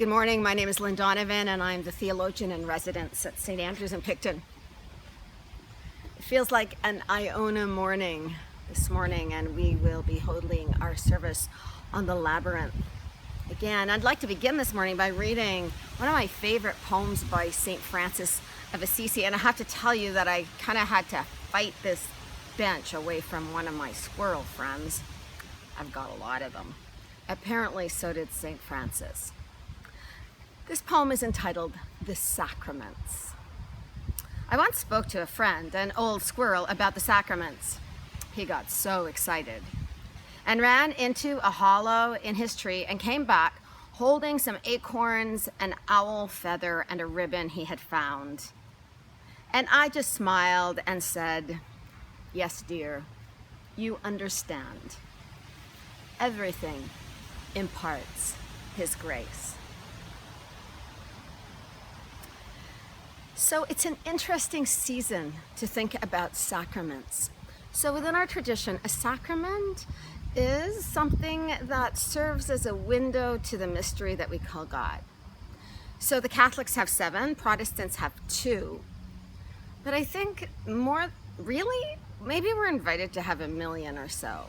Good morning, my name is Lynn Donovan and I'm the theologian in residence at St. Andrew's in Picton. It feels like an Iona morning this morning, and we will be holding our service on the labyrinth. Again, I'd like to begin this morning by reading one of my favorite poems by St. Francis of Assisi, and I have to tell you that I kind of had to fight this bench away from one of my squirrel friends. I've got a lot of them. Apparently so did St. Francis. This poem is entitled The Sacraments. I once spoke to a friend, an old squirrel, about the sacraments. He got so excited and ran into a hollow in his tree and came back holding some acorns, an owl feather, and a ribbon he had found. And I just smiled and said, "Yes, dear, you understand. Everything imparts His grace." So it's an interesting season to think about sacraments. So within our tradition, a sacrament is something that serves as a window to the mystery that we call God. So the Catholics have 7, Protestants have 2. But I think maybe we're invited to have 1 million or so.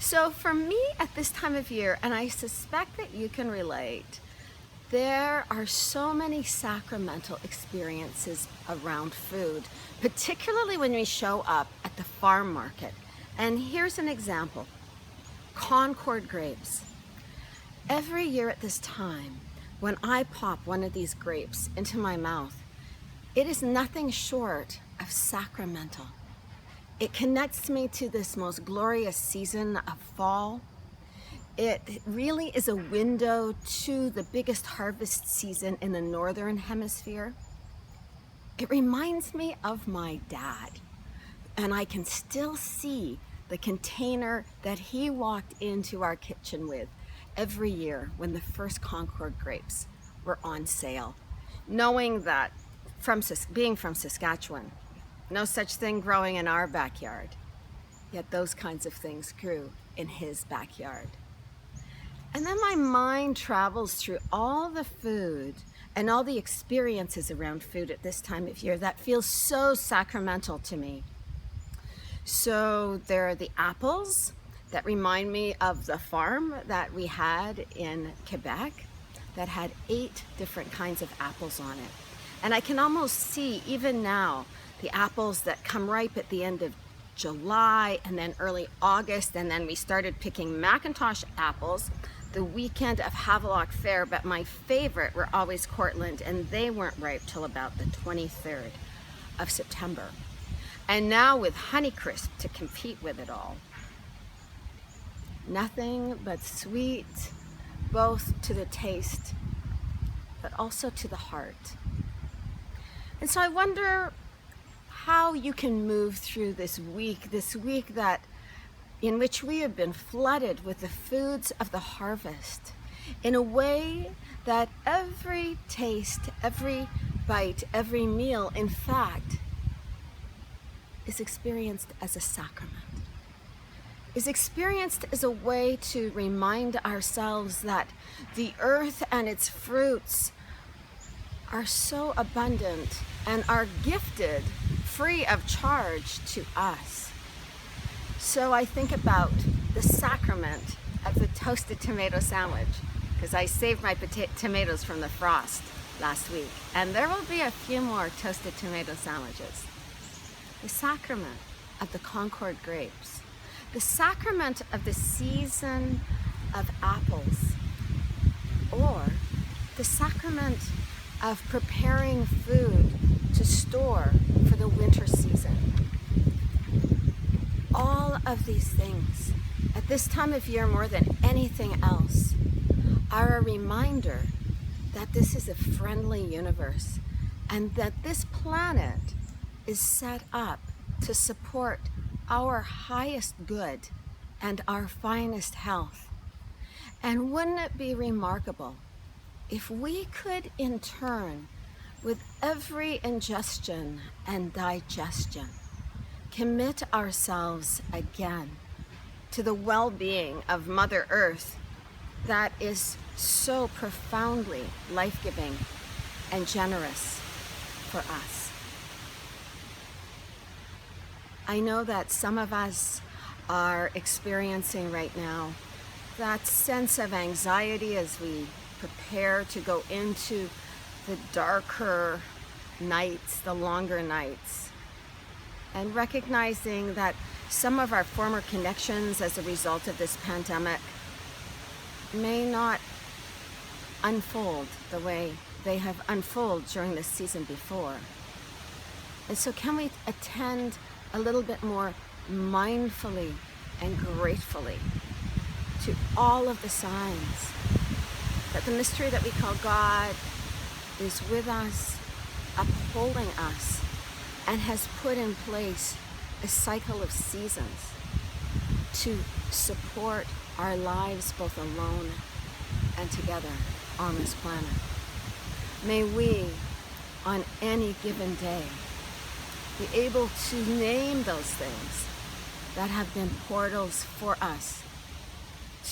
So for me at this time of year, and I suspect that you can relate, there are so many sacramental experiences around food, particularly when we show up at the farm market. And here's an example. Concord grapes. Every year at this time, when I pop one of these grapes into my mouth, it is nothing short of sacramental. It connects me to this most glorious season of fall. It really is a window to the biggest harvest season in the Northern Hemisphere. It reminds me of my dad, and I can still see the container that he walked into our kitchen with every year when the first Concord grapes were on sale, knowing that being from Saskatchewan, no such thing growing in our backyard, yet those kinds of things grew in his backyard. And then my mind travels through all the food and all the experiences around food at this time of year that feels so sacramental to me. So there are the apples that remind me of the farm that we had in Quebec that had 8 different kinds of apples on it. And I can almost see, even now, the apples that come ripe at the end of July and then early August, and then we started picking McIntosh apples the weekend of Havelock Fair, but my favorite were always Cortland, and they weren't ripe till about the 23rd of September. And now with Honeycrisp to compete with it all. Nothing but sweet, both to the taste, but also to the heart. And so I wonder how you can move through this week in which we have been flooded with the foods of the harvest in a way that every taste, every bite, every meal, in fact, is experienced as a sacrament, is experienced as a way to remind ourselves that the earth and its fruits are so abundant and are gifted free of charge to us. So I think about the sacrament of the toasted tomato sandwich, because I saved my tomatoes from the frost last week, and there will be a few more toasted tomato sandwiches. The sacrament of the Concord grapes, the sacrament of the season of apples, or the sacrament of preparing food to store for the winter season. All of these things, at this time of year more than anything else, are a reminder that this is a friendly universe and that this planet is set up to support our highest good and our finest health. And wouldn't it be remarkable if we could, in turn, with every ingestion and digestion, commit ourselves again to the well-being of Mother Earth that is so profoundly life-giving and generous for us. I know that some of us are experiencing right now that sense of anxiety as we prepare to go into the darker nights, the longer nights, and recognizing that some of our former connections as a result of this pandemic may not unfold the way they have unfolded during this season before. And so can we attend a little bit more mindfully and gratefully to all of the signs that the mystery that we call God is with us, upholding us, and has put in place a cycle of seasons to support our lives both alone and together on this planet. May we, on any given day, be able to name those things that have been portals for us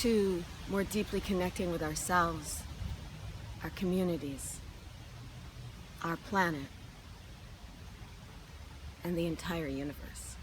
to more deeply connecting with ourselves, our communities, our planet, and the entire universe.